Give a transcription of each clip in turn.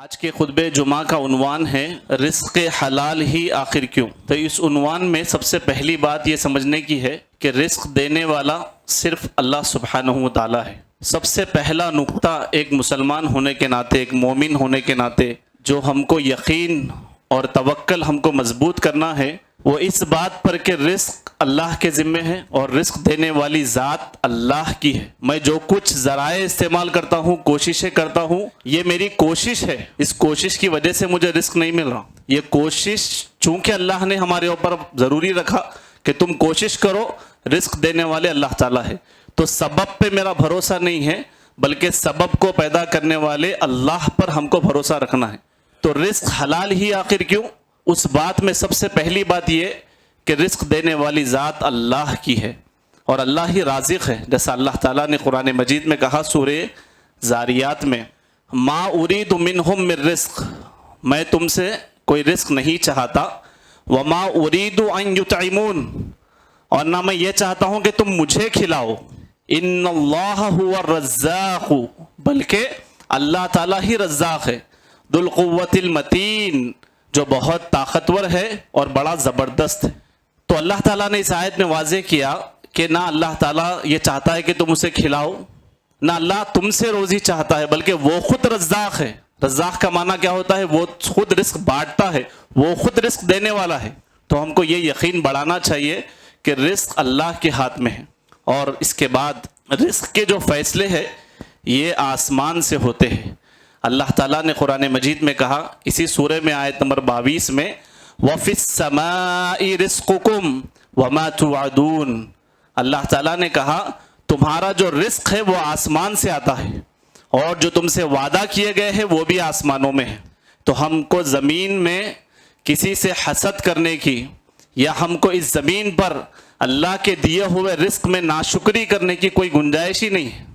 آج کے خطبہ جمعہ کا عنوان ہے رزق حلال ہی آخر کیوں؟ تو اس عنوان میں سب سے پہلی بات یہ سمجھنے کی ہے کہ رزق دینے والا صرف اللہ سبحانہ و تعالی ہے۔ سب سے پہلا نقطہ ایک مسلمان ہونے کے ناطے، ایک مومن ہونے کے ناطے جو ہم کو یقین اور توکل ہم کو مضبوط کرنا ہے، وہ اس بات پر کہ رزق اللہ کے ذمے ہے اور رزق دینے والی ذات اللہ کی ہے۔ میں جو کچھ ذرائع استعمال کرتا ہوں، کوششیں کرتا ہوں، یہ میری کوشش ہے، اس کوشش کی وجہ سے مجھے رزق نہیں مل رہا۔ یہ کوشش چونکہ اللہ نے ہمارے اوپر ضروری رکھا کہ تم کوشش کرو، رزق دینے والے اللہ تعالیٰ ہے، تو سبب پہ میرا بھروسہ نہیں ہے بلکہ سبب کو پیدا کرنے والے اللہ پر ہم کو بھروسہ رکھنا ہے۔ تو رزق حلال ہی آخر کیوں؟ اس بات میں سب سے پہلی بات یہ کہ رزق دینے والی ذات اللہ کی ہے اور اللہ ہی رازق ہے، جیسا اللہ تعالیٰ نے قرآن مجید میں کہا سورہ زاریات میں، ما ارید منہم من رزق، میں تم سے کوئی رزق نہیں چاہتا، وما ارید ان یطعمون، اور نہ میں یہ چاہتا ہوں کہ تم مجھے کھلاؤ، ان اللہ هو الرزاق، بلکہ اللہ تعالیٰ ہی رزاق ہے، ذو القوۃ المتین، جو بہت طاقتور ہے اور بڑا زبردست ہے۔ تو اللہ تعالیٰ نے اس آیت میں واضح کیا کہ نہ اللہ تعالیٰ یہ چاہتا ہے کہ تم اسے کھلاؤ، نہ اللہ تم سے روزی چاہتا ہے، بلکہ وہ خود رزاق ہے۔ رزاق کا معنی کیا ہوتا ہے؟ وہ خود رزق بانٹتا ہے، وہ خود رزق دینے والا ہے۔ تو ہم کو یہ یقین بڑھانا چاہیے کہ رزق اللہ کے ہاتھ میں ہے، اور اس کے بعد رزق کے جو فیصلے ہیں یہ آسمان سے ہوتے ہیں۔ اللہ تعالیٰ نے قرآن مجید میں کہا، اسی سورہ میں آیت نمبر 22 میں، وَفِي السَّمَاءِ رِزْقُكُمْ وَمَا تُوعَدُونَ، اللہ تعالیٰ نے کہا تمہارا جو رزق ہے وہ آسمان سے آتا ہے اور جو تم سے وعدہ کیے گئے ہیں وہ بھی آسمانوں میں ہے۔ تو ہم کو زمین میں کسی سے حسد کرنے کی یا ہم کو اس زمین پر اللہ کے دیے ہوئے رزق میں ناشکری کرنے کی کوئی گنجائش ہی نہیں ہے،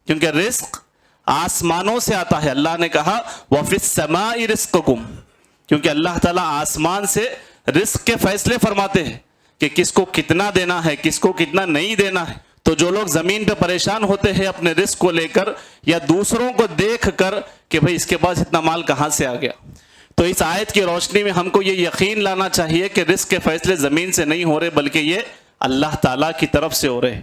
کیونکہ رزق آسمانوں سے آتا ہے۔ اللہ نے کہا وَفِي السَّمَاءِ رِزْقُكُمْ، کیونکہ اللہ تعالیٰ آسمان سے رزق کے فیصلے فرماتے ہیں کہ کس کو کتنا دینا ہے، کس کو کتنا نہیں دینا ہے۔ تو جو لوگ زمین پہ پریشان ہوتے ہیں اپنے رزق کو لے کر یا دوسروں کو دیکھ کر کہ بھئی اس کے پاس اتنا مال کہاں سے آ گیا، تو اس آیت کی روشنی میں ہم کو یہ یقین لانا چاہیے کہ رزق کے فیصلے زمین سے نہیں ہو رہے بلکہ یہ اللہ تعالیٰ کی طرف سے ہو رہے ہیں۔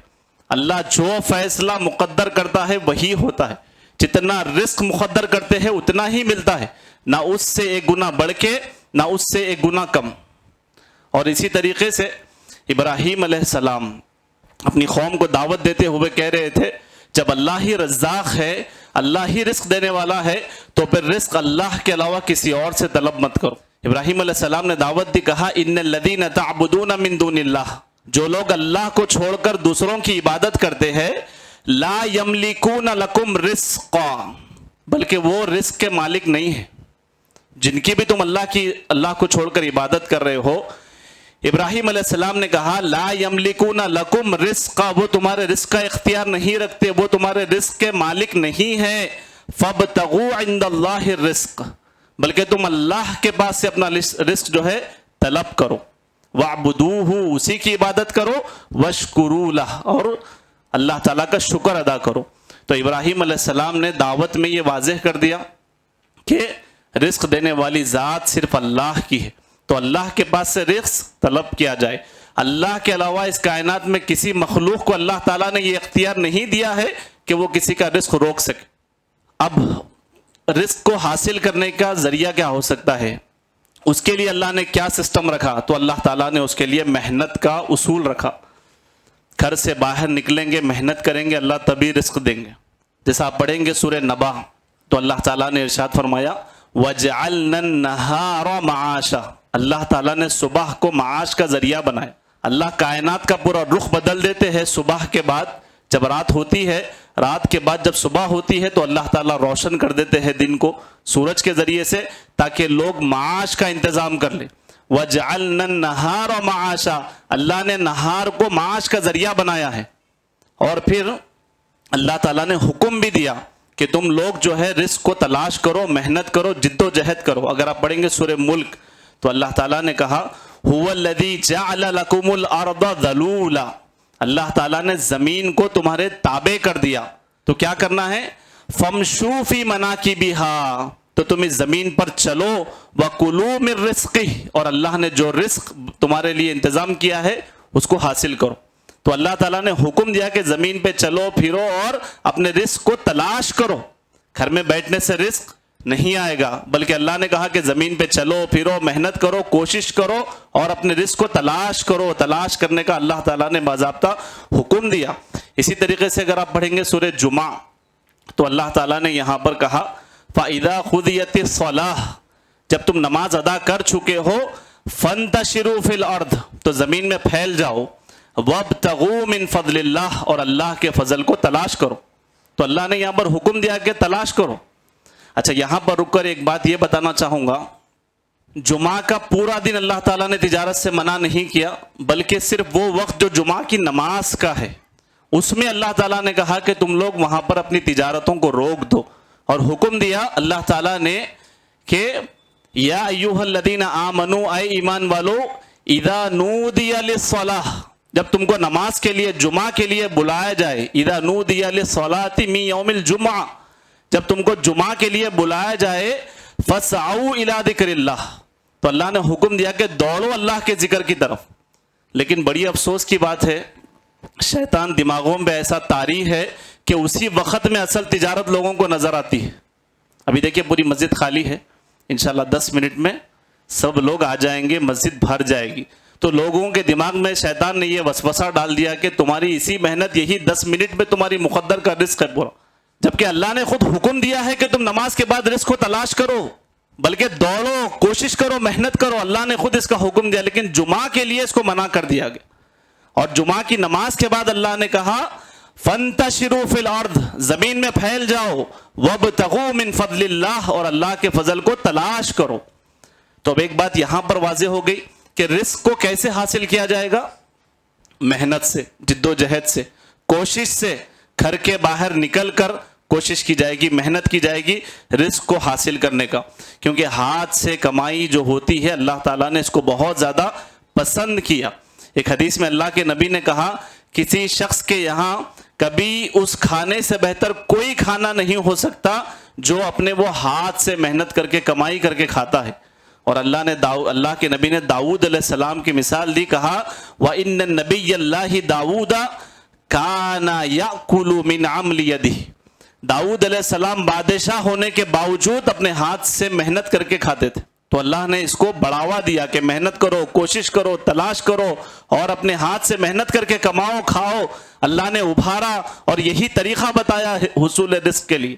اللہ جو فیصلہ مقدر کرتا ہے وہی ہوتا ہے، جتنا رزق مقدر کرتے ہیں اتنا ہی ملتا ہے، نہ اس سے ایک گنا بڑھ کے نہ اس سے ایک گنا کم۔ اور اسی طریقے سے ابراہیم علیہ السلام اپنی قوم کو دعوت دیتے ہوئے کہہ رہے تھے جب اللہ ہی رزاق ہے، اللہ ہی رزق دینے والا ہے، تو پھر رزق اللہ کے علاوہ کسی اور سے طلب مت کرو۔ ابراہیم علیہ السلام نے دعوت دی، کہا ان الذین تعبدون من دون اللہ، جو لوگ اللہ کو چھوڑ کر دوسروں کی عبادت کرتے ہیں، لا یملکون لکم رزقا، بلکہ وہ رزق کے مالک نہیں ہیں، جن کی بھی تم اللہ کو چھوڑ کر عبادت کر رہے ہو۔ ابراہیم علیہ السلام نے کہا لا یملکون لکم رزقا، وہ تمہارے رزق کا اختیار نہیں رکھتے، وہ تمہارے رزق کے مالک نہیں ہیں، فابتغوا عند اللہ الرزق، بلکہ تم اللہ کے پاس سے اپنا رزق جو ہے طلب کرو، وعبدوہ، اسی کی عبادت کرو، واشکروا لہ، اور اللہ تعالیٰ کا شکر ادا کرو۔ تو ابراہیم علیہ السلام نے دعوت میں یہ واضح کر دیا کہ رزق دینے والی ذات صرف اللہ کی ہے، تو اللہ کے پاس سے رزق طلب کیا جائے۔ اللہ کے علاوہ اس کائنات میں کسی مخلوق کو اللہ تعالیٰ نے یہ اختیار نہیں دیا ہے کہ وہ کسی کا رزق روک سکے۔ اب رزق کو حاصل کرنے کا ذریعہ کیا ہو سکتا ہے، اس کے لیے اللہ نے کیا سسٹم رکھا؟ تو اللہ تعالیٰ نے اس کے لیے محنت کا اصول رکھا۔ گھر سے باہر نکلیں گے، محنت کریں گے، اللہ تبھی رزق دیں گے۔ جیسا آپ پڑھیں گے سورہ نبا تو اللہ تعالیٰ نے ارشاد فرمایا وَجَعَلْنَا النَّهَارَ مَعَاشًا، اللہ تعالیٰ نے صبح کو معاش کا ذریعہ بنایا۔ اللہ کائنات کا پورا رخ بدل دیتے ہیں صبح کے بعد، جب رات ہوتی ہے، رات کے بعد جب صبح ہوتی ہے تو اللہ تعالیٰ روشن کر دیتے ہیں دن کو سورج کے ذریعے سے، تاکہ لوگ معاش کا انتظام کر لیں۔ وَجَعَلْنَا النَّهَارَ مَعَاشًا، اللہ نے نہار کو معاش کا ذریعہ بنایا ہے۔ اور پھر اللہ تعالیٰ نے حکم بھی دیا کہ تم لوگ جو ہے رزق کو تلاش کرو، محنت کرو، جد و جہد کرو۔ اگر آپ پڑھیں گے سورہ ملک تو اللہ تعالیٰ نے کہا هُوَ الَّذِي جَعَلَ لَكُمُ الْأَرْضَ ذَلُولًا، اللہ تعالیٰ نے زمین کو تمہارے تابع کر دیا، تو کیا کرنا ہے؟ فَامْشُوا فِي مَنَاكِبِهَا، تو تم اس زمین پر چلو وَكُلُوا مِن رِزْقِهِ، اور اللہ نے جو رزق تمہارے لیے انتظام کیا ہے اس کو حاصل کرو۔ تو اللہ تعالیٰ نے حکم دیا کہ زمین پہ چلو پھرو اور اپنے رزق کو تلاش کرو۔ گھر میں بیٹھنے سے رزق نہیں آئے گا، بلکہ اللہ نے کہا کہ زمین پہ چلو پھرو، محنت کرو، کوشش کرو اور اپنے رزق کو تلاش کرو۔ تلاش کرنے کا اللہ تعالیٰ نے باضابطہ حکم دیا۔ اسی طریقے سے اگر آپ پڑھیں گے سورہ جمعہ تو اللہ تعالیٰ نے یہاں پر کہا فَإِذَا قُضِيَتِ الصَّلَاةُ، جب تم نماز ادا کر چکے ہو، فَانْتَشِرُوا فِي الْأَرْضِ، تو زمین میں پھیل جاؤ، وَابْتَغُوا مِن فَضْلِ اللَّهِ، اور اللہ کے فضل کو تلاش کرو۔ تو اللہ نے یہاں پر حکم دیا کہ تلاش کرو۔ اچھا، یہاں پر رک کر ایک بات یہ بتانا چاہوں گا، جمعہ کا پورا دن اللہ تعالیٰ نے تجارت سے منع نہیں کیا، بلکہ صرف وہ وقت جو جمعہ کی نماز کا ہے اس میں اللہ تعالیٰ نے کہا کہ تم لوگ وہاں پر اپنی تجارتوں کو روک دو، اور حکم دیا اللہ تعالیٰ نے کہ یا ایھا الذین آمنوا، اے ایمان والو، اذا نودی للصلاۃ، جب تم کو نماز کے لیے جمعہ کے لیے بلایا جائے، اذا نودی للصلاۃ من یوم الجمعہ، جب تم کو جمعہ کے لیے بلایا جائے، فسعوا الی ذکر اللہ، تو اللہ نے حکم دیا کہ دوڑو اللہ کے ذکر کی طرف۔ لیکن بڑی افسوس کی بات ہے، شیطان دماغوں میں ایسا طاری ہے کہ اسی وقت میں اصل تجارت لوگوں کو نظر آتی ہے۔ ابھی دیکھیے پوری مسجد خالی ہے، انشاءاللہ 10 منٹ میں سب لوگ آ جائیں گے، مسجد بھر جائے گی۔ تو لوگوں کے دماغ میں شیطان نے یہ وسوسہ ڈال دیا کہ تمہاری اسی محنت، یہی 10 منٹ میں تمہاری مقدر کا رزق ہے پورا، جبکہ اللہ نے خود حکم دیا ہے کہ تم نماز کے بعد رزق کو تلاش کرو، بلکہ دوڑو، کوشش کرو، محنت کرو۔ اللہ نے خود اس کا حکم دیا، لیکن جمعہ کے لیے اس کو منع کر دیا گیا۔ اور جمعہ کی نماز کے بعد اللہ نے کہا فَانْتَشِرُوا فِي الْأَرْضِ، زمین میں پھیل جاؤ، وَابْتَغُوا مِن فَضْلِ اللَّهِ، اور اللہ کے فضل کو تلاش کرو۔ تو اب ایک بات یہاں پر واضح ہو گئی کہ رزق کو کیسے حاصل کیا جائے گا؟ محنت سے، جد و جہد سے، کوشش سے، گھر کے باہر نکل کر کوشش کی جائے گی، محنت کی جائے گی رزق کو حاصل کرنے کا، کیونکہ ہاتھ سے کمائی جو ہوتی ہے اللہ تعالیٰ نے اس کو بہت زیادہ پسند کیا۔ ایک حدیث میں اللہ کے نبی نے کہا کسی شخص کے یہاں کبھی اس کھانے سے بہتر کوئی کھانا نہیں ہو سکتا جو اپنے وہ ہاتھ سے محنت کر کے کمائی کر کے کھاتا ہے۔ اور اللہ کے نبی نے داؤد علیہ السلام کی مثال دی، کہا وَإِنَّ النَّبِيَّ اللَّهِ داؤد كَانَ يَأْكُلُ مِنْ عَمْلِ يَدِهِ، داؤد علیہ السلام بادشاہ ہونے کے باوجود اپنے ہاتھ سے محنت کر کے کھاتے تھے۔ تو اللہ نے اس کو بڑھاوا دیا کہ محنت کرو، کوشش کرو، تلاش کرو اور اپنے ہاتھ سے محنت کر کے کماؤ، کھاؤ۔ اللہ نے ابھارا اور یہی طریقہ بتایا حصول رزق کے لیے۔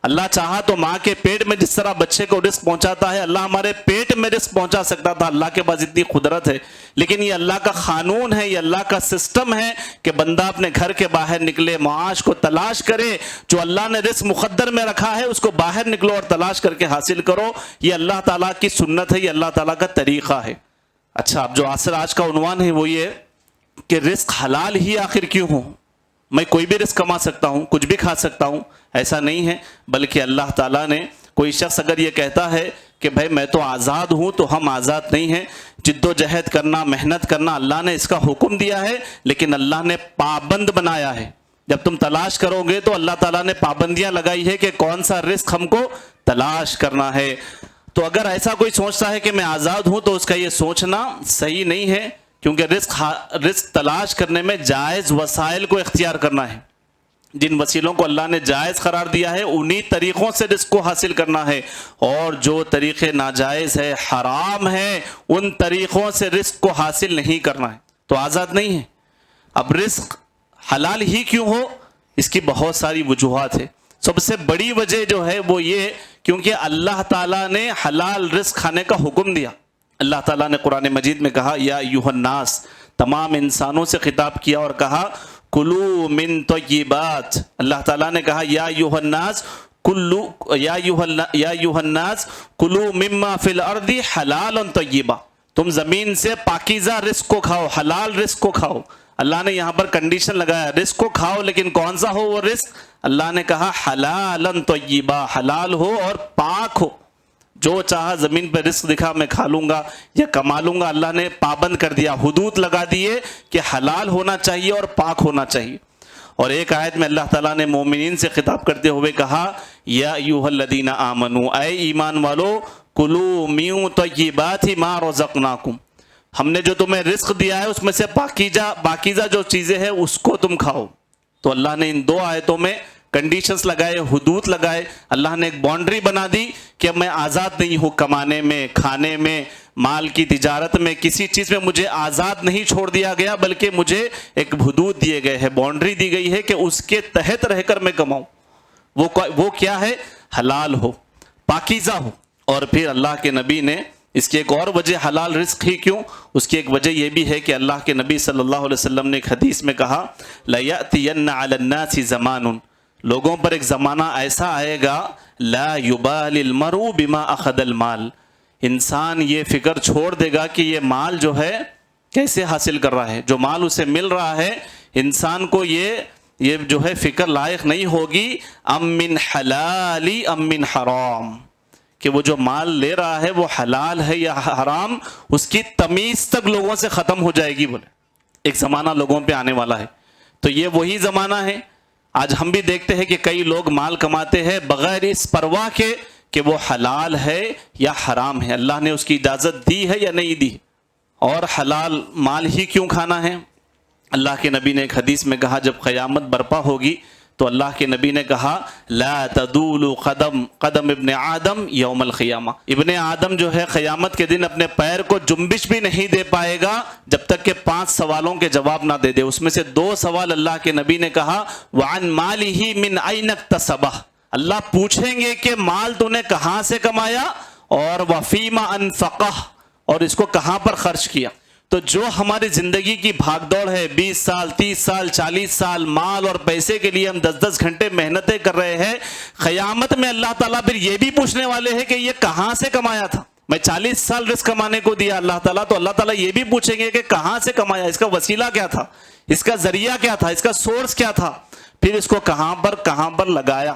اللہ چاہا تو ماں کے پیٹ میں جس طرح بچے کو رزق پہنچاتا ہے، اللہ ہمارے پیٹ میں رزق پہنچا سکتا تھا، اللہ کے پاس اتنی قدرت ہے۔ لیکن یہ اللہ کا قانون ہے، یہ اللہ کا سسٹم ہے کہ بندہ اپنے گھر کے باہر نکلے، معاش کو تلاش کرے، جو اللہ نے رزق مقدر میں رکھا ہے اس کو باہر نکلو اور تلاش کر کے حاصل کرو۔ یہ اللہ تعالیٰ کی سنت ہے، یہ اللہ تعالیٰ کا طریقہ ہے۔ اچھا، اب جو آج کا عنوان ہے وہ یہ کہ رزق حلال ہی آخر کیوں ہو؟ میں کوئی بھی رزق کما سکتا ہوں، کچھ بھی کھا سکتا ہوں، ایسا نہیں ہے، بلکہ اللہ تعالیٰ نے، کوئی شخص اگر یہ کہتا ہے کہ بھائی میں تو آزاد ہوں، تو ہم آزاد نہیں ہیں۔ جد و جہد کرنا، محنت کرنا اللہ نے اس کا حکم دیا ہے، لیکن اللہ نے پابند بنایا ہے۔ جب تم تلاش کرو گے تو اللہ تعالیٰ نے پابندیاں لگائی ہے کہ کون سا رزق ہم کو تلاش کرنا ہے۔ تو اگر ایسا کوئی سوچتا ہے کہ میں آزاد ہوں تو اس کا یہ سوچنا صحیح نہیں ہے، کیونکہ رزق تلاش کرنے میں جائز وسائل کو اختیار کرنا ہے۔ جن وسیلوں کو اللہ نے جائز قرار دیا ہے انہی طریقوں سے رزق کو حاصل کرنا ہے، اور جو طریقے ناجائز ہے، حرام ہے، ان طریقوں سے رزق کو حاصل نہیں کرنا ہے، تو آزاد نہیں ہے۔ اب رزق حلال ہی کیوں ہو؟ اس کی بہت ساری وجوہات ہیں۔ سب سے بڑی وجہ جو ہے وہ یہ کیونکہ اللہ تعالیٰ نے حلال رزق کھانے کا حکم دیا۔ اللہ تعالیٰ نے قرآن مجید میں کہا یا ایھا الناس، تمام انسانوں سے خطاب کیا اور کہا کلوا من طیبات، اللہ تعالیٰ نے کہا یا ایھا الناس کلوا مما فی الارض حلالا طیبا، تم زمین سے پاکیزہ رزق کو کھاؤ، حلال رزق کو کھاؤ۔ اللہ نے یہاں پر کنڈیشن لگایا رزق کو کھاؤ، لیکن کون سا ہو وہ رزق؟ اللہ نے کہا حلالا طیبا، حلال ہو اور پاک ہو۔ جو چاہا زمین پہ رزق دکھا میں کھا لوں گا یا کما لوں گا، اللہ نے پابند کر دیا، حدود لگا دیے کہ حلال ہونا چاہیے اور پاک ہونا چاہیے۔ اور ایک آیت میں اللہ تعالیٰ نے مومنین سے خطاب کرتے ہوئے کہا یا ایھا الذین آمنو، اے ایمان والو، کلوا من طیبات ما رزقناکم، ہم نے جو تمہیں رزق دیا ہے اس میں سے پاکیزہ جو چیزیں ہیں اس کو تم کھاؤ۔ تو اللہ نے ان دو آیتوں میں کنڈیشنز لگائے، حدود لگائے، اللہ نے ایک باؤنڈری بنا دی کہ اب میں آزاد نہیں ہوں، کمانے میں، کھانے میں، مال کی تجارت میں، کسی چیز میں مجھے آزاد نہیں چھوڑ دیا گیا، بلکہ مجھے ایک حدود دیے گئے ہیں، باؤنڈری دی گئی ہے کہ اس کے تحت رہ کر میں کماؤں۔ وہ کیا ہے؟ حلال ہو، پاکیزہ ہو۔ اور پھر اللہ کے نبی نے اس کی ایک اور وجہ، حلال رزق ہی کیوں، اس کی ایک وجہ یہ بھی ہے کہ اللہ کے نبی صلی اللہ علیہ وسلم نے ایک حدیث میں کہا لَيَأْتِيَنَّ عَلَى النَّاسِ زَمَانٌ، لوگوں پر ایک زمانہ ایسا آئے گا لا يُبَالِ الْمَرْءُ بِمَا أَخَذَ الْمَالِ، انسان یہ فکر چھوڑ دے گا کہ یہ مال جو ہے کیسے حاصل کر رہا ہے، جو مال اسے مل رہا ہے انسان کو یہ جو ہے فکر لائق نہیں ہوگی ام من حلال ام من حرام، کہ وہ جو مال لے رہا ہے وہ حلال ہے یا حرام، اس کی تمیز تک لوگوں سے ختم ہو جائے گی۔ بولے ایک زمانہ لوگوں پہ آنے والا ہے، تو یہ وہی زمانہ ہے۔ آج ہم بھی دیکھتے ہیں کہ کئی لوگ مال کماتے ہیں بغیر اس پرواہ کے کہ وہ حلال ہے یا حرام ہے، اللہ نے اس کی اجازت دی ہے یا نہیں دی۔ اور حلال مال ہی کیوں کھانا ہے؟ اللہ کے نبی نے ایک حدیث میں کہا جب قیامت برپا ہوگی تو اللہ کے نبی نے کہا لا تدول قدم ابن آدم یوم القیامہ، ابن آدم جو ہے قیامت کے دن اپنے پیر کو جنبش بھی نہیں دے پائے گا جب تک کہ 5 سوالوں کے جواب نہ دے دے۔ اس میں سے 2 سوال اللہ کے نبی نے کہا وعن مالہ من این اکتسبہ، اللہ پوچھیں گے کہ مال تو نے کہاں سے کمایا، اور وفیما انفقہ، اور اس کو کہاں پر خرچ کیا۔ تو جو ہماری زندگی کی بھاگ دوڑ ہے، 20 سال 30 سال 40 سال مال اور پیسے کے لیے ہم 10 گھنٹے محنتیں کر رہے ہیں، قیامت میں اللہ تعالیٰ پھر یہ بھی پوچھنے والے ہیں کہ یہ کہاں سے کمایا تھا۔ میں 40 سال رزق کمانے کو دیا اللہ تعالیٰ، تو اللہ تعالیٰ یہ بھی پوچھیں گے کہ کہاں سے کمایا، اس کا وسیلہ کیا تھا، اس کا ذریعہ کیا تھا، اس کا سورس کیا تھا، پھر اس کو کہاں پر لگایا۔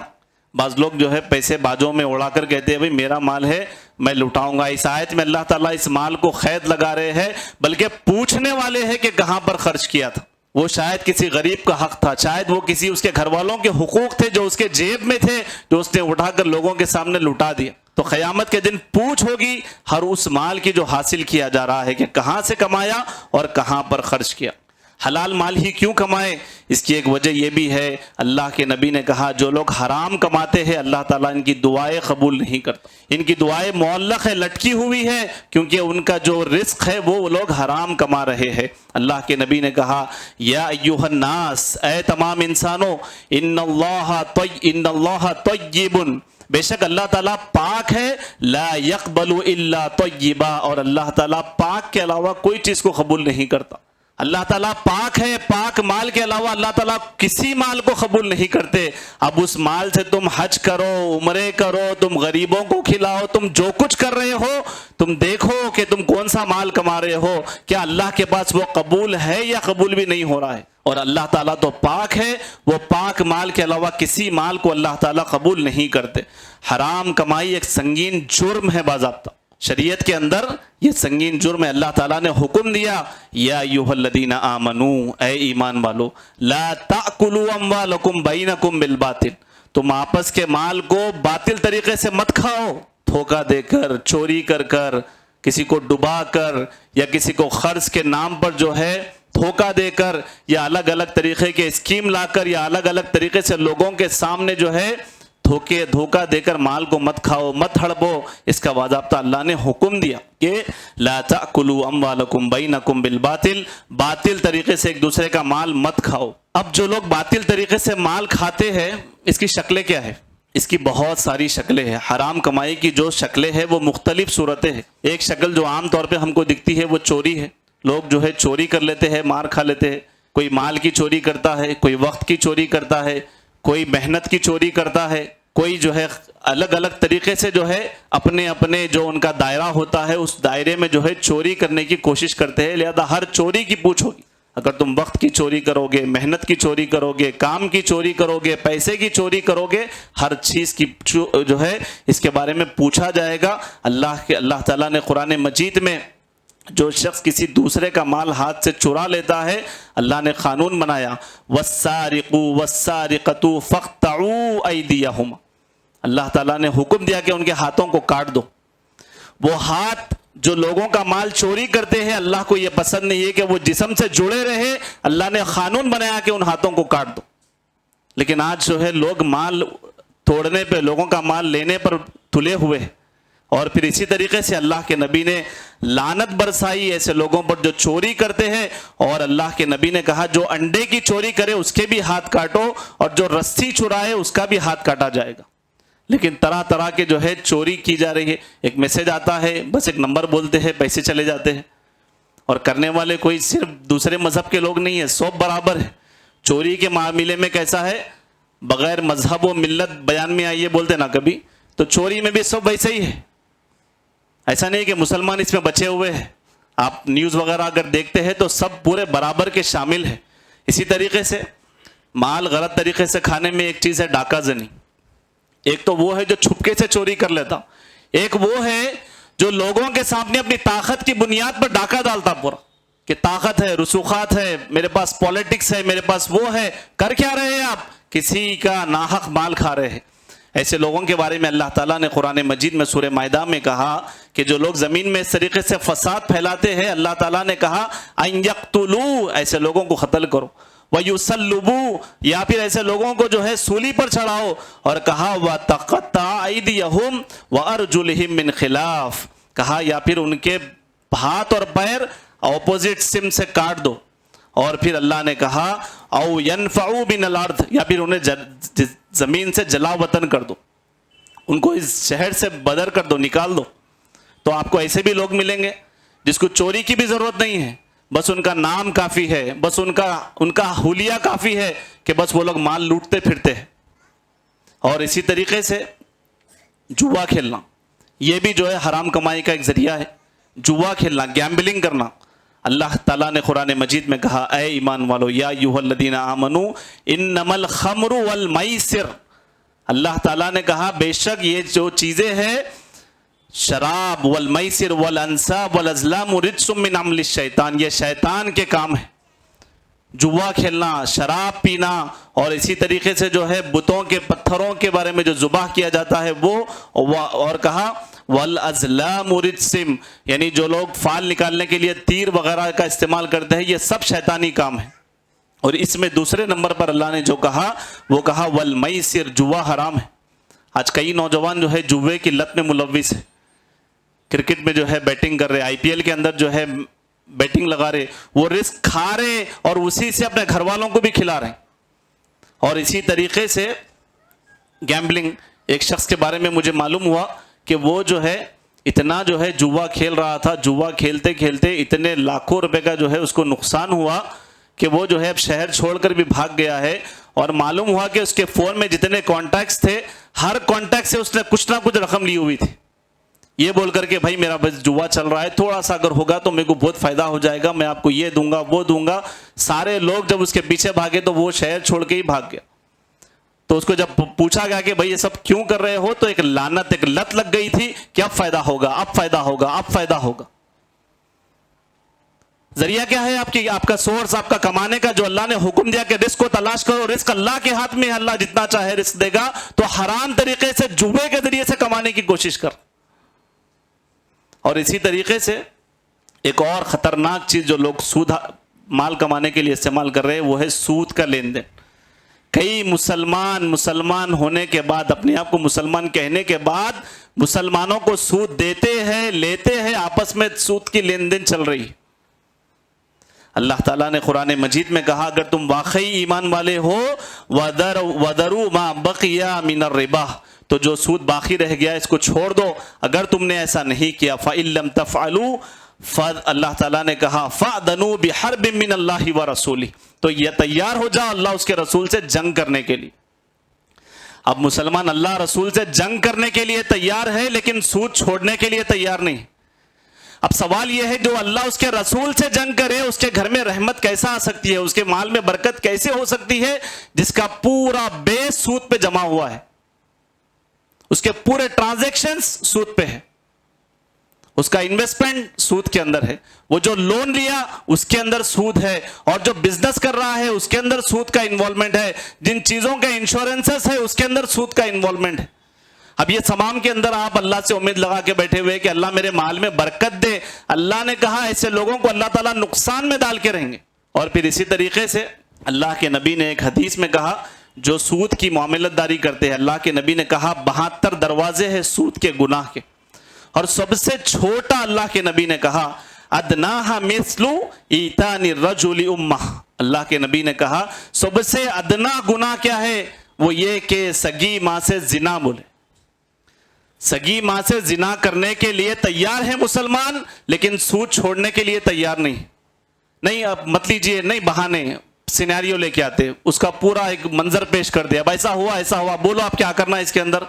بعض لوگ جو ہے پیسے باجوں میں اڑا کر کہتے ہیں بھئی میرا مال ہے میں لٹاؤں گا۔ اس آیت میں اللہ تعالیٰ اس مال کو قید لگا رہے ہیں، بلکہ پوچھنے والے ہیں کہ کہاں پر خرچ کیا تھا۔ وہ شاید کسی غریب کا حق تھا، شاید وہ کسی اس کے گھر والوں کے حقوق تھے جو اس کے جیب میں تھے، جو اس نے اٹھا کر لوگوں کے سامنے لٹا دیا۔ تو قیامت کے دن پوچھ ہوگی ہر اس مال کی جو حاصل کیا جا رہا ہے کہ کہاں سے کمایا اور کہاں پر خرچ کیا۔ حلال مال ہی کیوں کمائے؟ اس کی ایک وجہ یہ بھی ہے، اللہ کے نبی نے کہا جو لوگ حرام کماتے ہیں اللہ تعالیٰ ان کی دعائیں قبول نہیں کرتا، ان کی دعائیں معلق ہے، لٹکی ہوئی ہے، کیونکہ ان کا جو رزق ہے وہ لوگ حرام کما رہے ہیں۔ اللہ کے نبی نے کہا یا ایھا الناس، اے تمام انسانوں، ان اللہ طیب، بے شک اللہ تعالیٰ پاک ہے، لا یقبل الا طیبا، اور اللہ تعالیٰ پاک کے علاوہ کوئی چیز کو قبول نہیں کرتا۔ اللہ تعالیٰ پاک ہے، پاک مال کے علاوہ اللہ تعالیٰ کسی مال کو قبول نہیں کرتے۔ اب اس مال سے تم حج کرو، عمرے کرو، تم غریبوں کو کھلاؤ، تم جو کچھ کر رہے ہو، تم دیکھو کہ تم کون سا مال کما رہے ہو، کیا اللہ کے پاس وہ قبول ہے یا قبول بھی نہیں ہو رہا ہے۔ اور اللہ تعالیٰ تو پاک ہے، وہ پاک مال کے علاوہ کسی مال کو اللہ تعالیٰ قبول نہیں کرتے۔ حرام کمائی ایک سنگین جرم ہے باضابطہ، شریعت کے اندر یہ سنگین جرم ہے۔ اللہ تعالیٰ نے حکم دیا یا ایھا الذین آمنو، اے ایمان والو، لا تأکلوا اموالکم بینکم بالباطل، تم آپس کے مال کو باطل طریقے سے مت کھاؤ، دھوکہ دے کر، چوری کر کر، کسی کو ڈبا کر، یا کسی کو قرض کے نام پر جو ہے دھوکہ دے کر، یا الگ الگ طریقے کے اسکیم لا کر، یا الگ الگ طریقے سے لوگوں کے سامنے جو ہے دھوکہ دے کر مال کو مت کھاؤ، مت ہڑپو۔ اس کا باضابطہ اللہ نے حکم دیا کہ لا تأکلوا اموالکم بینکم بالباطل، باطل طریقے سے ایک دوسرے کا مال مت کھاؤ۔ اب جو لوگ باطل طریقے سے مال کھاتے ہیں اس کی شکلیں کیا ہے؟ اس کی بہت ساری شکلیں ہیں۔ حرام کمائی کی جو شکلیں ہیں وہ مختلف صورتیں ہیں۔ ایک شکل جو عام طور پہ ہم کو دکھتی ہے وہ چوری ہے، لوگ جو ہے چوری کر لیتے ہیں، مار کھا لیتے ہیں۔ کوئی مال کی چوری کرتا ہے، کوئی وقت کی چوری کرتا ہے، کوئی محنت کی چوری کرتا ہے، کوئی جو ہے الگ الگ طریقے سے جو ہے اپنے اپنے جو ان کا دائرہ ہوتا ہے اس دائرے میں جو ہے چوری کرنے کی کوشش کرتے ہیں۔ لہذا ہر چوری کی پوچھ ہوگی۔ اگر تم وقت کی چوری کرو گے، محنت کی چوری کرو گے، کام کی چوری کرو گے، پیسے کی چوری کرو گے، ہر چیز کی جو ہے اس کے بارے میں پوچھا جائے گا۔ اللہ تعالیٰ نے قرآن مجید میں جو شخص کسی دوسرے کا مال ہاتھ سے چرا لیتا ہے، اللہ نے قانون بنایا والسارق والسارقۃ فاقطعوا ایدیہما، اللہ تعالیٰ نے حکم دیا کہ ان کے ہاتھوں کو کاٹ دو۔ وہ ہاتھ جو لوگوں کا مال چوری کرتے ہیں، اللہ کو یہ پسند نہیں ہے کہ وہ جسم سے جڑے رہے، اللہ نے قانون بنایا کہ ان ہاتھوں کو کاٹ دو۔ لیکن آج جو ہے لوگ مال توڑنے پہ، لوگوں کا مال لینے پر تلے ہوئے ہیں، اور پھر اسی طریقے سے اللہ کے نبی نے لعنت برسائی ایسے لوگوں پر جو چوری کرتے ہیں، اور اللہ کے نبی نے کہا جو انڈے کی چوری کرے اس کے بھی ہاتھ کاٹو، اور جو رسی چرائے اس کا بھی ہاتھ کاٹا جائے گا۔ لیکن طرح طرح کے جو ہے چوری کی جا رہی ہے، ایک میسج آتا ہے، بس ایک نمبر بولتے ہیں، پیسے چلے جاتے ہیں، اور کرنے والے کوئی صرف دوسرے مذہب کے لوگ نہیں ہیں، سب برابر ہے۔ چوری کے معاملے میں کیسا ہے، بغیر مذہب و ملت بیان میں آئیے بولتے نا کبھی، تو چوری میں بھی سب ویسے ہی ہے، ایسا نہیں کہ مسلمان اس میں بچے ہوئے ہیں۔ آپ نیوز وغیرہ اگر دیکھتے ہیں تو سب پورے برابر کے شامل ہیں۔ اسی طریقے سے مال غلط طریقے سے کھانے میں ایک چیز ہے ڈاکہ زنی، ایک تو وہ ہے جو چھپکے سے چوری کر لیتا، ایک وہ ہے جو لوگوں کے سامنے اپنی طاقت کی بنیاد پر ڈاکہ ڈالتا پورا، کہ طاقت ہے، رسوخات ہے، میرے پاس پالیٹکس ہے، میرے پاس وہ ہے، کر کیا رہے ہیں آپ، کسی کا ناحق مال کھا رہے ہیں۔ ایسے لوگوں کے بارے میں اللہ تعالیٰ نے قرآن مجید میں سورہ مائدہ میں کہا کہ جو لوگ زمین میں اس طریقے سے فساد پھیلاتے ہیں، اللہ تعالیٰ نے کہا ان یقتلوا، ایسے لوگوں کو قتل کرو، وَيُسَلُّبُوا، یا پھر ایسے لوگوں کو جو ہے سولی پر چڑھاؤ، اور کہا وَتَقَطَّعَ أَيْدِيَهُمْ وَأَرْجُلِهِمْ مِنْ خِلَافٍ، کہا یا پھر ان کے ہاتھ اور پیر اپوزٹ سم سے کاٹ دو، اور پھر اللہ نے کہا او ينفعوا من الارض، یا پھر انہیں زمین سے جلا وطن کر دو، ان کو اس شہر سے بدر کر دو، نکال دو۔ تو آپ کو ایسے بھی لوگ ملیں گے جس کو چوری کی بھی ضرورت نہیں ہے، بس ان کا نام کافی ہے، بس ان کا حلیہ کافی ہے کہ بس وہ لوگ مال لوٹتے پھرتے ہیں۔ اور اسی طریقے سے جوا کھیلنا، یہ بھی جو ہے حرام کمائی کا ایک ذریعہ ہے۔ جوا کھیلنا، گیمبلنگ کرنا، اللہ تعالیٰ نے قرآن مجید میں کہا اے ایمان والو یا ایھا الذین آمنوا انما الخمر والمیسر، اللہ تعالیٰ نے کہا بے شک یہ جو چیزیں ہیں شراب والمیسر والانصاب والازلام رجس من عمل الشیطان، یہ شیطان کے کام ہے۔ جوا کھیلنا، شراب پینا، اور اسی طریقے سے جو ہے بتوں کے پتھروں کے بارے میں جو ذبح کیا جاتا ہے وہ، اور کہا والازلام رجسم، یعنی جو لوگ فال نکالنے کے لیے تیر وغیرہ کا استعمال کرتے ہیں، یہ سب شیطانی کام ہے۔ اور اس میں دوسرے نمبر پر اللہ نے جو کہا وہ کہا والمیسر، جوا حرام ہے۔ آج کئی نوجوان جو ہے جوے کی لت میں ملوث ہے، کرکٹ میں جو ہے بیٹنگ کر رہے، آئی پی ایل کے اندر جو ہے بیٹنگ لگا رہے، وہ رزق کھا رہے اور اسی سے اپنے گھر والوں کو بھی کھلا رہے۔ اور اسی طریقے سے گیمبلنگ، ایک شخص کے بارے میں مجھے معلوم ہوا کہ وہ جو ہے اتنا جو ہے جوا کھیل رہا تھا، جوا کھیلتے کھیلتے اتنے لاکھوں روپے کا جو ہے اس کو نقصان ہوا کہ وہ جو ہے اب شہر چھوڑ کر بھی بھاگ گیا ہے۔ اور معلوم ہوا کہ اس کے فون میں جتنے کانٹیکٹس تھے، ہر کانٹیکٹ سے اس نے کچھ نہ کچھ رقم لی ہوئی تھی، یہ بول کر کے بھائی میرا بس جوا چل رہا ہے، تھوڑا سا اگر ہوگا تو میرے کو بہت فائدہ ہو جائے گا، میں آپ کو یہ دوں گا وہ دوں گا۔ سارے لوگ جب اس کے پیچھے بھاگے تو وہ شہر چھوڑ کے ہی بھاگ گیا۔ تو اس کو جب پوچھا گیا کہ بھائی یہ سب کیوں کر رہے ہو، تو ایک لعنت، ایک لت لگ گئی تھی کہ اب فائدہ ہوگا، اب فائدہ ہوگا، اب فائدہ ہوگا۔ ذریعہ کیا ہے آپ کا سورس، آپ کا کمانے کا، جو اللہ نے حکم دیا کہ رزق کو تلاش کرو، رزق اللہ کے ہاتھ میں ہے، اللہ جتنا چاہے رزق دے گا، تو حرام طریقے سے جوے کے ذریعے سے کمانے کی کوشش کر۔ اور اسی طریقے سے ایک اور خطرناک چیز جو لوگ سود مال کمانے کے لیے استعمال کر رہے ہیں، وہ ہے سود کا لین دین۔ کئی مسلمان ہونے کے بعد، اپنے آپ کو مسلمان کہنے کے بعد، مسلمانوں کو سود دیتے ہیں، لیتے ہیں، آپس میں سود کی لین دین چل رہی۔ اللہ تعالیٰ نے قرآن مجید میں کہا اگر تم واقعی ایمان والے ہو وَذَرُوا مَا بَقِيَ مِنَ الرِّبَا، تو جو سود باقی رہ گیا اس کو چھوڑ دو۔ اگر تم نے ایسا نہیں کیا فَإِن لَمْ تَفْعَلُوا، اللہ تعالیٰ نے کہا فَأْذَنُوا بِحَرْبٍ مِّنَ اللَّهِ وَرَسُولِهِ، تو یہ تیار ہو جاؤ اللہ اس کے رسول سے جنگ کرنے کے لیے۔ اب مسلمان اللہ رسول سے جنگ کرنے کے لیے تیار ہے، لیکن سود چھوڑنے کے لیے تیار نہیں۔ اب سوال یہ ہے جو اللہ اس کے رسول سے جنگ کرے، اس کے گھر میں رحمت کیسا آ سکتی ہے، اس کے مال میں برکت کیسے ہو سکتی ہے، جس کا پورا بیس سود پہ جمع ہوا ہے، اس کے پورے ٹرانزیکشنز سود پہ ہے۔ اس کا انویسٹمنٹ سود کے اندر ہے، وہ جو لون لیا اس کے اندر سود ہے، اور جو بزنس کر رہا ہے اس کے اندر سود کا انوالومنٹ ہے، جن چیزوں کا انشورنسز ہے اس کے اندر سود کا انوالومنٹ ہے۔ اب یہ تمام کے اندر آپ اللہ سے امید لگا کے بیٹھے ہوئے کہ اللہ میرے مال میں برکت دے، اللہ نے کہا ایسے لوگوں کو اللہ تعالیٰ نقصان میں ڈال کے رہیں گے۔ اور پھر اسی طریقے سے اللہ کے نبی نے ایک حدیث میں کہا جو سود کی معاملت داری کرتے ہیں، اللہ کے نبی نے کہا 72 دروازے ہیں سود کے گناہ کے، اور سب سے چھوٹا اللہ کے نبی نے کہا ادناہا مثل ایتان الرجل امہ، اللہ کے نبی نے کہا سب سے ادنا گناہ کیا ہے، وہ یہ کہ سگی ماں سے زنا بولے۔ سگی ماں سے زنا کرنے کے لیے تیار ہے مسلمان، لیکن سود چھوڑنے کے لیے تیار نہیں اب مت لیجیے، نہیں بہانے سینیریو لے کے آتے، اس کا پورا ایک منظر پیش کر دیا، اب ایسا ہوا، بولو آپ کیا کرنا ہے اس کے اندر۔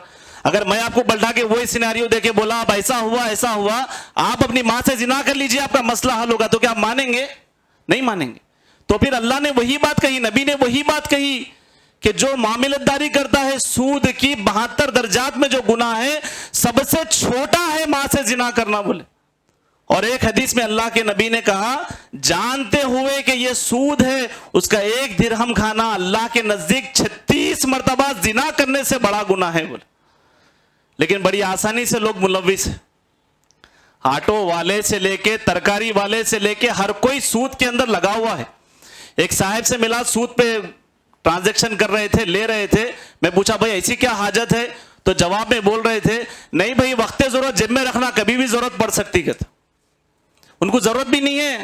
اگر میں آپ کو پلٹا کے وہی سینیریو دے کے بولا اب ایسا ہوا، آپ اپنی ماں سے زنا کر لیجیے آپ کا مسئلہ حل ہوگا، تو کیا آپ مانیں گے؟ نہیں مانیں گے۔ تو پھر اللہ نے وہی بات کہی، نبی نے وہی بات کہی کہ جو معاملت داری کرتا ہے سود کی 72 درجات میں جو گناہ ہے سب سے چھوٹا ہے ماں سے زنا کرنا بولے۔ اور ایک حدیث میں اللہ کے نبی نے کہا جانتے ہوئے کہ یہ سود ہے، اس کا 1 درہم کھانا اللہ کے نزدیک 36 مرتبہ زنا کرنے سے بڑا گناہ ہے بولے۔ لیکن بڑی آسانی سے لوگ ملوث ہیں، آٹو والے سے لے کے ترکاری والے سے لے کے ہر کوئی سود کے اندر لگا ہوا ہے۔ ایک صاحب سے ملا، سود پہ ٹرانزیکشن کر رہے تھے، لے رہے تھے، میں پوچھا بھائی ایسی کیا حاجت ہے، تو جواب میں بول رہے تھے نہیں بھائی وقت ضرورت جیب میں رکھنا، کبھی بھی ضرورت پڑ سکتی ہے۔ ان کو ضرورت بھی نہیں ہے،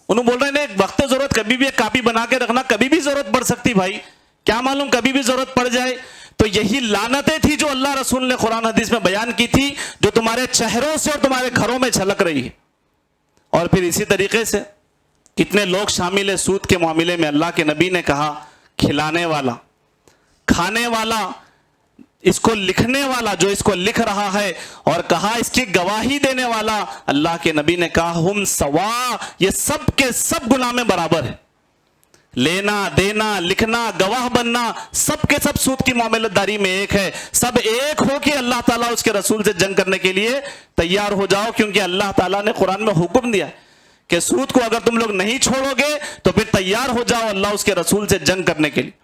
انہوں بول رہے ہیں نہیں وقت ضرورت کبھی بھی ایک کاپی بنا کے رکھنا، کبھی بھی ضرورت پڑ سکتی، بھائی کیا معلوم کبھی بھی ضرورت پڑ جائے۔ تو یہی لعنتیں تھی جو اللہ رسول نے قرآن حدیث میں بیان کی تھی، جو تمہارے چہروں سے اور تمہارے گھروں میں جھلک رہی ہے۔ اور پھر اسی طریقے سے کتنے لوگ شامل ہیں سود کے معاملے میں۔ اللہ کے نبی نے کہا کھلانے والا، کھانے والا، اس کو لکھنے والا جو اس کو لکھ رہا ہے، اور کہا اس کی گواہی دینے والا، اللہ کے نبی نے کہا ہم سوا، یہ سب کے سب گناہ میں برابر ہے۔ لینا دینا لکھنا گواہ بننا سب کے سب سود کی معاملت داری میں ایک ہے۔ سب ایک ہو کہ اللہ تعالیٰ اس کے رسول سے جنگ کرنے کے لیے تیار ہو جاؤ، کیونکہ اللہ تعالیٰ نے قرآن میں حکم دیا ہے کہ سود کو اگر تم لوگ نہیں چھوڑو گے تو پھر تیار ہو جاؤ اللہ اس کے رسول سے جنگ کرنے کے لیے۔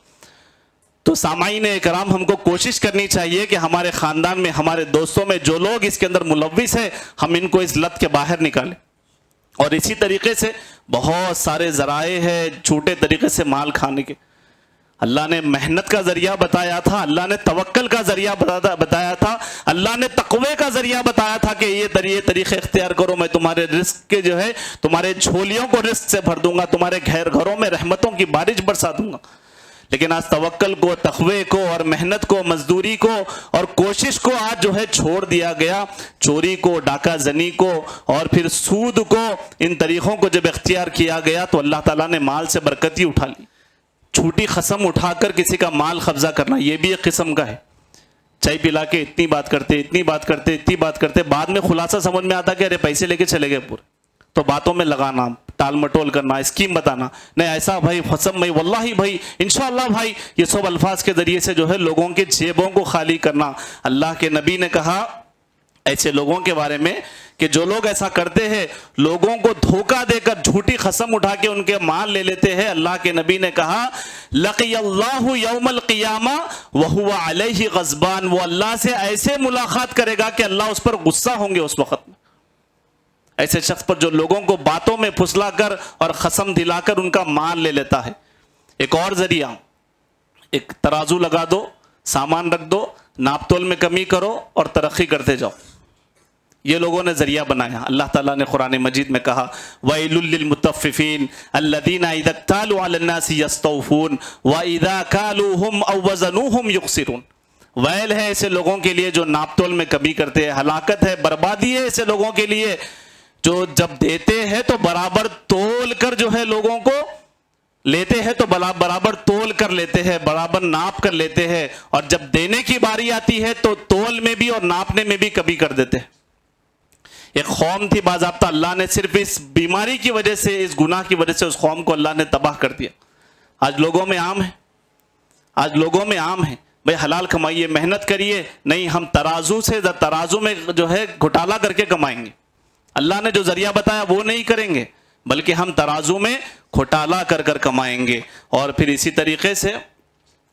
تو سامعین اکرام، ہم کو کوشش کرنی چاہیے کہ ہمارے خاندان میں، ہمارے دوستوں میں جو لوگ اس کے اندر ملوث ہیں، ہم ان کو اس لت کے باہر نکالیں۔ اور اسی طریقے سے بہت سارے ذرائع ہیں چھوٹے طریقے سے مال کھانے کے۔ اللہ نے محنت کا ذریعہ بتایا تھا، اللہ نے توکل کا ذریعہ بتایا تھا، اللہ نے تقوی کا ذریعہ بتایا تھا کہ یہ طریقے اختیار کرو، میں تمہارے رزق کے جو ہے تمہارے جھولیوں کو رزق سے بھر دوں گا، تمہارے گھروں میں رحمتوں کی بارش برسا دوں گا۔ لیکن آج توکل کو، تقوی کو اور محنت کو، مزدوری کو اور کوشش کو آج جو ہے چھوڑ دیا گیا۔ چوری کو، ڈاکہ زنی کو اور پھر سود کو، ان طریقوں کو جب اختیار کیا گیا تو اللہ تعالیٰ نے مال سے برکت ہی اٹھا لی۔ چھوٹی قسم اٹھا کر کسی کا مال قبضہ کرنا، یہ بھی ایک قسم کا ہے۔ چائے پلا کے اتنی بات کرتے بعد میں خلاصہ سمجھ میں آتا کہ ارے پیسے لے کے چلے گئے پورے، تو باتوں میں لگانا، ٹال مٹول کرنا، اسکیم بتانا، نہیں ایسا بھائی، قسم بھائی، واللہ بھائی، انشاءاللہ بھائی، یہ سب الفاظ کے ذریعے سے جو ہے لوگوں کے جیبوں کو خالی کرنا۔ اللہ کے نبی نے کہا ایسے لوگوں کے بارے میں کہ جو لوگ ایسا کرتے ہیں، لوگوں کو دھوکہ دے کر جھوٹی قسم اٹھا کے ان کے مال لے لیتے ہیں، اللہ کے نبی نے کہا لقی اللہ یوم القیامہ وہو علیہ غضبان، وہ اللہ سے ایسے ملاقات کرے گا کہ اللہ اس پر غصہ ہوں گے اس وقت میں۔ ایسے شخص پر جو لوگوں کو باتوں میں پھسلا کر اور قسم دلا کر ان کا مال لے لیتا ہے۔ ایک اور ذریعہ، ایک ترازو لگا دو، سامان رکھ دو، ناپ تول میں کمی کرو اور ترقی کرتے جاؤ، یہ لوگوں نے ذریعہ بنایا۔ اللہ تعالیٰ نے قرآن مجید میں کہا وَيْلٌ لِّلْمُطَفِّفِينَ الَّذِينَ إِذَا اكْتَالُوا عَلَى النَّاسِ يَسْتَوْفُونَ وَإِذَا كَالُوهُمْ أَوْ وَّزَنُوهُمْ يُخْسِرُونَ، ویل ہے ایسے لوگوں کے لیے جو ناپ تول میں کمی کرتے ہیں، ہلاکت ہے، بربادی ہے ایسے لوگوں کے لیے جو جب دیتے ہیں تو برابر تول کر جو ہے لوگوں کو لیتے ہیں، تو برابر تول کر لیتے ہیں، برابر ناپ کر لیتے ہیں، اور جب دینے کی باری آتی ہے تو تول میں بھی اور ناپنے میں بھی کمی کر دیتے ہیں۔ ایک قوم تھی باضابطہ، اللہ نے صرف اس بیماری کی وجہ سے، اس گناہ کی وجہ سے اس قوم کو اللہ نے تباہ کر دیا۔ آج لوگوں میں عام ہے، بھئی حلال کمائیے، محنت کریے، نہیں ہم ترازو میں جو ہے گھٹالا کر کے کمائیں گے۔ اللہ نے جو ذریعہ بتایا وہ نہیں کریں گے، بلکہ ہم ترازو میں گھٹالا کر کر کمائیں گے۔ اور پھر اسی طریقے سے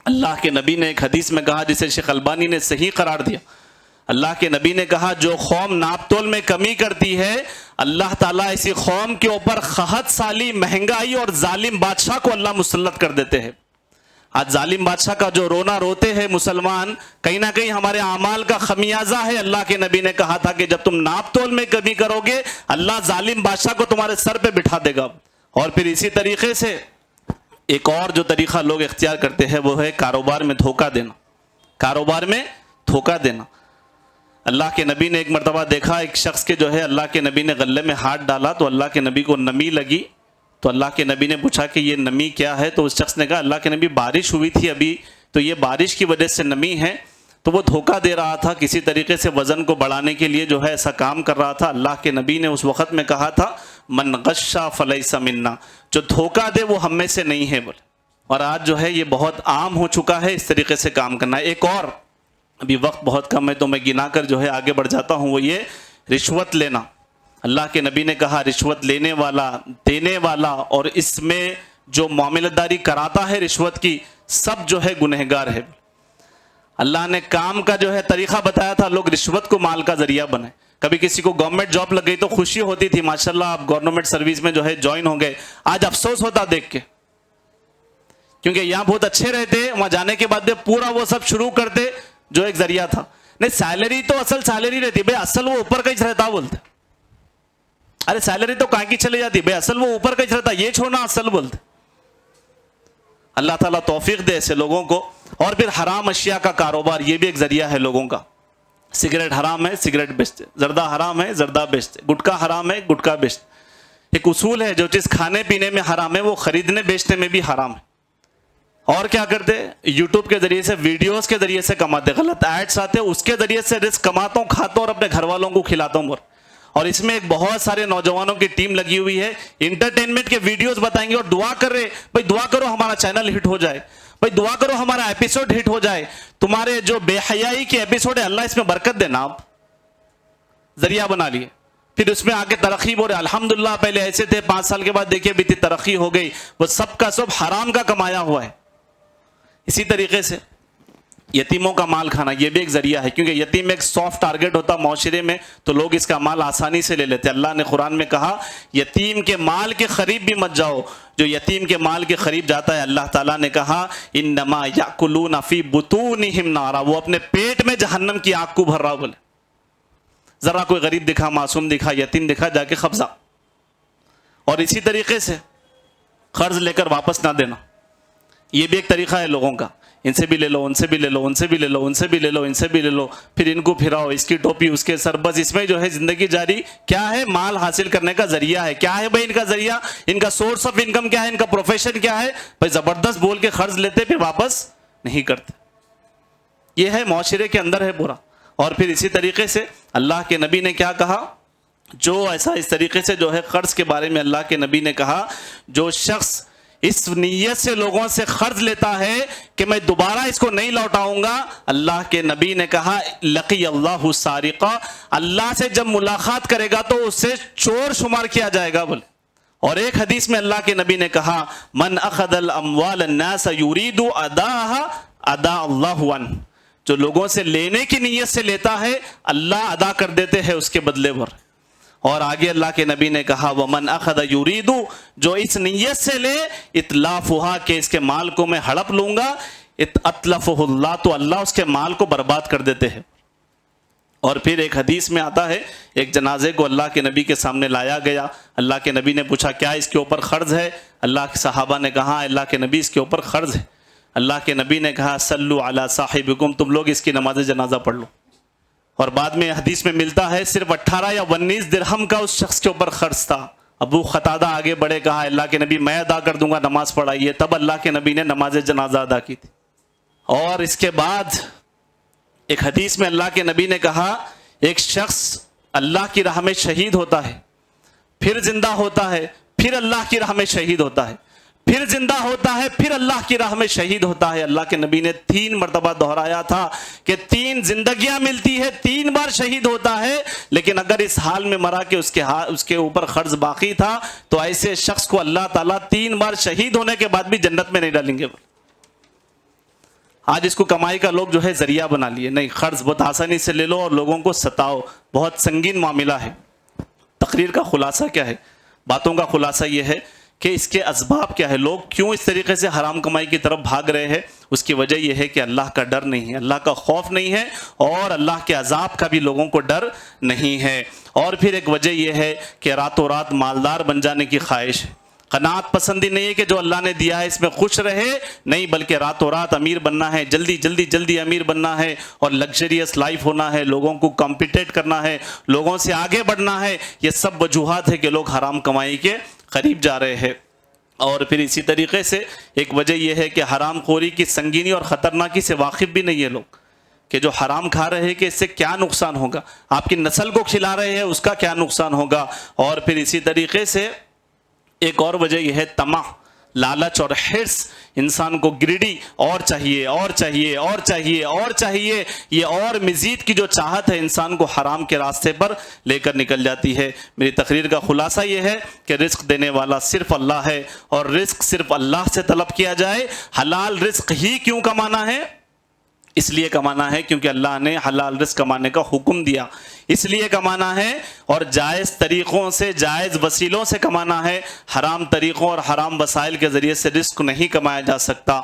اللہ کے نبی نے ایک حدیث میں کہا، جسے شیخ البانی نے صحیح قرار دیا، اللہ کے نبی نے کہا جو قوم ناپ تول میں کمی کرتی ہے، اللہ تعالیٰ اسی قوم کے اوپر قحط سالی، مہنگائی اور ظالم بادشاہ کو اللہ مسلط کر دیتے ہیں۔ آج ظالم بادشاہ کا جو رونا روتے ہیں مسلمان، کہیں نہ کہیں ہمارے اعمال کا خمیازہ ہے۔ اللہ کے نبی نے کہا تھا کہ جب تم ناپ تول میں کمی کرو گے، اللہ ظالم بادشاہ کو تمہارے سر پہ بٹھا دے گا۔ اور پھر اسی طریقے سے ایک اور جو طریقہ لوگ اختیار کرتے ہیں وہ ہے کاروبار میں دھوکہ دینا، کاروبار میں دھوکہ دینا۔ اللہ کے نبی نے ایک مرتبہ دیکھا ایک شخص کے جو ہے اللہ کے نبی نے غلے میں ہاتھ ڈالا تو اللہ کے نبی کو نمی لگی، تو اللہ کے نبی نے پوچھا کہ یہ نمی کیا ہے؟ تو اس شخص نے کہا اللہ کے نبی بارش ہوئی تھی ابھی، تو یہ بارش کی وجہ سے نمی ہے۔ تو وہ دھوکہ دے رہا تھا، کسی طریقے سے وزن کو بڑھانے کے لیے جو ہے ایسا کام کر رہا تھا۔ اللہ کے نبی نے اس وقت میں کہا تھا من غش فلیس منا، جو دھوکہ دے وہ ہم میں سے نہیں ہے بولے۔ اور آج جو ہے یہ بہت عام ہو چکا ہے اس طریقے سے کام کرنا۔ ایک اور، ابھی وقت بہت کم ہے تو میں گنا کر جو ہے آگے بڑھ جاتا ہوں، وہ یہ رشوت لینا۔ اللہ کے نبی نے کہا رشوت لینے والا، دینے والا اور اس میں جو معاملت داری کراتا ہے رشوت کی، سب جو ہے گنہگار ہے۔ اللہ نے کام کا جو ہے طریقہ بتایا تھا، لوگ رشوت کو مال کا ذریعہ بنے۔ کبھی کسی کو گورنمنٹ جاب لگ گئی تو خوشی ہوتی تھی، ماشاءاللہ آپ گورنمنٹ سروس میں جو ہے جوائن ہو گئے۔ آج افسوس ہوتا دیکھ کے، کیونکہ یہاں بہت اچھے رہتے، وہاں جانے کے بعد پورا وہ سب شروع کرتے جو ایک ذریعہ تھا۔ نہیں، سیلری تو اصل سیلری رہتی بھائی، اصل وہ اوپر کا ہی رہتا بولتے۔ ارے سیلری تو کہیں کی چلے جاتی بھائی، اصل وہ اوپر کا ہی رہتا، یہ چھوڑنا اصل بولتے۔ اللہ تعالیٰ توفیق دے ایسے لوگوں کو۔ اور پھر حرام اشیاء کا کاروبار، یہ بھی ایک ذریعہ ہے لوگوں کا۔ سگریٹ حرام ہے، سگریٹ بیچتے، زردہ حرام ہے، زردہ بیچتے، گٹکا حرام ہے، گٹکا بیچتے۔ ایک اصول ہے، جو چیز کھانے پینے میں حرام ہے وہ خریدنے بیچنے میں بھی حرام ہے۔ اور کیا کرتے؟ یوٹیوب کے ذریعے سے، ویڈیوز کے ذریعے سے کماتے، غلط ایڈز آتے، اس کے ذریعے سے رزق کماتا ہوں، کھاتا ہوں اور اپنے گھر والوں کو کھلاتا ہوں۔ اور اس میں ایک بہت سارے نوجوانوں کی ٹیم لگی ہوئی ہے، انٹرٹینمنٹ کے ویڈیوز بتائیں گے اور دعا کر رہے بھائی دعا کرو ہمارا چینل ہٹ ہو جائے، بھائی دعا کرو ہمارا ایپیسوڈ ہٹ ہو جائے، تمہارے جو بے حیائی کے ایپیسوڈ ہے اللہ اس میں برکت دینا۔ آپ ذریعہ بنا لیے، پھر اس میں آگے ترقی بول رہے الحمدللہ پہلے ایسے تھے، 5 سال کے بعد دیکھیے بھی ترقی ہو گئی، وہ سب کا سب حرام کا کمایا ہوا ہے۔ اسی طریقے سے یتیموں کا مال کھانا، یہ بھی ایک ذریعہ ہے، کیونکہ یتیم ایک سافٹ ٹارگٹ ہوتا معاشرے میں، تو لوگ اس کا مال آسانی سے لے لیتے۔ اللہ نے قرآن میں کہا یتیم کے مال کے قریب بھی مت جاؤ، جو یتیم کے مال کے قریب جاتا ہے اللہ تعالیٰ نے کہا انما یاکلون فی بطونہم نارا، وہ اپنے پیٹ میں جہنم کی آگ کو بھر رہا۔ بولے ذرا کوئی غریب دکھا، معصوم دکھا، یتیم دکھا، جا کے قبضہ۔ اور اسی طریقے سے قرض لے کر واپس نہ دینا، یہ بھی ایک طریقہ ہے لوگوں کا، ان سے بھی لے لو، ان سے بھی لے لو، ان سے بھی لے لو، ان سے بھی لے لو، ان سے بھی لے لو، پھر ان کو پھراؤ، اس کی ٹوپی اس کے سر، بس اس میں جو ہے زندگی جاری۔ کیا ہے؟ مال حاصل کرنے کا ذریعہ ہے۔ کیا ہے بھائی ان کا ذریعہ؟ ان کا سورس آف انکم کیا ہے؟ ان کا پروفیشن کیا ہے؟ بھائی زبردست بول کے قرض لیتے پھر واپس نہیں کرتے۔ یہ ہے معاشرے کے اندر ہے پورا۔ اور پھر اسی طریقے سے اللہ کے نبی نے کیا کہا؟ جو ایسا اس طریقے سے جو ہے قرض کے بارے میں اللہ کے نبی نے کہا جو شخص اس نیت سے لوگوں سے قرض لیتا ہے کہ میں دوبارہ اس کو نہیں لوٹاؤں گا، اللہ کے نبی نے کہا لقی اللہ سارقا، اللہ سے جب ملاقات کرے گا تو اس سے چور شمار کیا جائے گا۔ بولے اور ایک حدیث میں اللہ کے نبی نے کہا من اخذ الاموال الناس یرید اداها ادا اللہ عنہ، جو لوگوں سے لینے کی نیت سے لیتا ہے اللہ ادا کر دیتے ہیں اس کے بدلے پر۔ اور آگے اللہ کے نبی نے کہا وَمَنْ أَخَذَ يُرِيدُ، جو اس نیت سے لے اطلافها، کہ اس کے مال کو میں ہڑپ لوں گا، اطلفه اللہ، تو اللہ اس کے مال کو برباد کر دیتے ہیں۔ اور پھر ایک حدیث میں آتا ہے ایک جنازے کو اللہ کے نبی کے سامنے لایا گیا، اللہ کے نبی نے پوچھا کیا اس کے اوپر قرض ہے؟ اللہ کے صحابہ نے کہا اللہ کے نبی اس کے اوپر قرض ہے۔ اللہ کے نبی نے کہا صلو علی صاحبکم، تم لوگ اس کی نماز جنازہ پڑھ لو۔ اور بعد میں حدیث میں ملتا ہے صرف 18 یا 19 درہم کا اس شخص کے اوپر خرچ تھا۔ ابو قتادہ آگے بڑھے، کہا اللہ کے نبی میں ادا کر دوں گا، نماز پڑھائیے۔ تب اللہ کے نبی نے نماز جنازہ ادا کی تھی۔ اور اس کے بعد ایک حدیث میں اللہ کے نبی نے کہا ایک شخص اللہ کی راہ میں شہید ہوتا ہے، پھر زندہ ہوتا ہے، پھر اللہ کی راہ میں شہید ہوتا ہے، پھر زندہ ہوتا ہے، پھر اللہ کی راہ میں شہید ہوتا ہے۔ اللہ کے نبی نے 3 مرتبہ دہرایا تھا کہ 3 زندگیاں ملتی ہے، 3 بار شہید ہوتا ہے، لیکن اگر اس حال میں مرا کہ اس کے اوپر قرض باقی تھا تو ایسے شخص کو اللہ تعالیٰ 3 بار شہید ہونے کے بعد بھی جنت میں نہیں ڈالیں گے۔ آج اس کو کمائی کا لوگ جو ہے ذریعہ بنا لیے، نہیں، قرض بہت آسانی سے لے لو اور لوگوں کو ستاؤ، بہت سنگین معاملہ ہے۔ تقریر کا خلاصہ کیا ہے؟ باتوں کا خلاصہ یہ ہے کہ اس کے اسباب کیا ہے، لوگ کیوں اس طریقے سے حرام کمائی کی طرف بھاگ رہے ہیں۔ اس کی وجہ یہ ہے کہ اللہ کا ڈر نہیں ہے، اللہ کا خوف نہیں ہے، اور اللہ کے عذاب کا بھی لوگوں کو ڈر نہیں ہے۔ اور پھر ایک وجہ یہ ہے کہ راتوں رات مالدار بن جانے کی خواہش ہے۔ قناعت پسندی نہیں ہے کہ جو اللہ نے دیا ہے اس میں خوش رہے، نہیں، بلکہ راتوں رات امیر بننا ہے، جلدی جلدی جلدی امیر بننا ہے، اور لگژریس لائف ہونا ہے، لوگوں کو کمپیٹیٹ کرنا ہے، لوگوں سے آگے بڑھنا ہے۔ یہ سب وجوہات ہے کہ لوگ حرام کمائی کے قریب جا رہے ہیں۔ اور پھر اسی طریقے سے ایک وجہ یہ ہے کہ حرام خوری کی سنگینی اور خطرناکی سے واقف بھی نہیں ہے لوگ، کہ جو حرام کھا رہے ہیں کہ اس سے کیا نقصان ہوگا، آپ کی نسل کو کھلا رہے ہیں اس کا کیا نقصان ہوگا۔ اور پھر اسی طریقے سے ایک اور وجہ یہ ہے طمع، لالچ اور حرص، انسان کو گریڈی، اور چاہیے اور چاہیے اور چاہیے اور چاہیے، یہ اور مزید کی جو چاہت ہے انسان کو حرام کے راستے پر لے کر نکل جاتی ہے۔ میری تقریر کا خلاصہ یہ ہے کہ رزق دینے والا صرف اللہ ہے، اور رزق صرف اللہ سے طلب کیا جائے۔ حلال رزق ہی کیوں کمانا ہے؟ اس لیے کمانا ہے کیونکہ اللہ نے حلال رزق کمانے کا حکم دیا، اس لیے کمانا ہے، اور جائز طریقوں سے، جائز وسیلوں سے کمانا ہے۔ حرام طریقوں اور حرام وسائل کے ذریعے سے رزق نہیں کمایا جا سکتا۔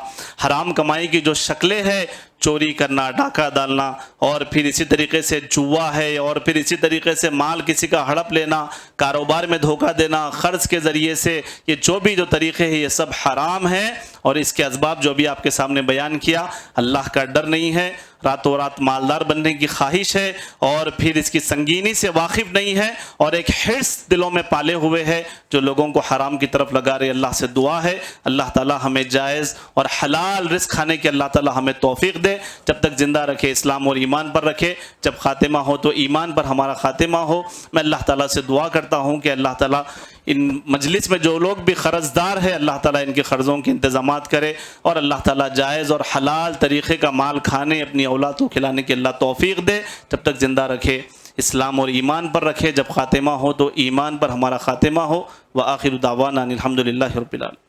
حرام کمائی کی جو شکلیں ہیں، چوری کرنا، ڈاکہ ڈالنا، اور پھر اسی طریقے سے جوا ہے، اور پھر اسی طریقے سے مال کسی کا ہڑپ لینا، کاروبار میں دھوکہ دینا، قرض کے ذریعے سے، یہ جو طریقے ہیں یہ سب حرام ہیں۔ اور اس کے اسباب جو بھی آپ کے سامنے بیان کیا، اللہ کا ڈر نہیں ہے، راتوں رات مالدار بننے کی خواہش ہے، اور پھر اس کی سنگینی سے واقف نہیں ہے، اور ایک حرص دلوں میں پالے ہوئے ہے جو لوگوں کو حرام کی طرف لگا رہے۔ اللہ سے دعا ہے اللہ تعالی ہمیں جائز اور حلال رزق کھانے کی اللہ تعالی ہمیں توفیق دے، جب تک زندہ رکھے اسلام اور ایمان پر رکھے، جب خاتمہ ہو تو ایمان پر ہمارا خاتمہ ہو۔ میں اللہ تعالیٰ سے دعا کرتا ہوں کہ اللہ تعالیٰ ان مجلس میں جو لوگ بھی قرض دار ہے، اللہ تعالیٰ ان کے قرضوں کے انتظامات کرے، اور اللہ تعالیٰ جائز اور حلال طریقے کا مال کھانے، اپنی اولاد کو کھلانے کی اللہ توفیق دے، جب تک زندہ رکھے اسلام اور ایمان پر رکھے، جب خاتمہ ہو تو ایمان پر ہمارا خاتمہ ہو۔ وآخر دعوانا الحمدللہ رب العالمین۔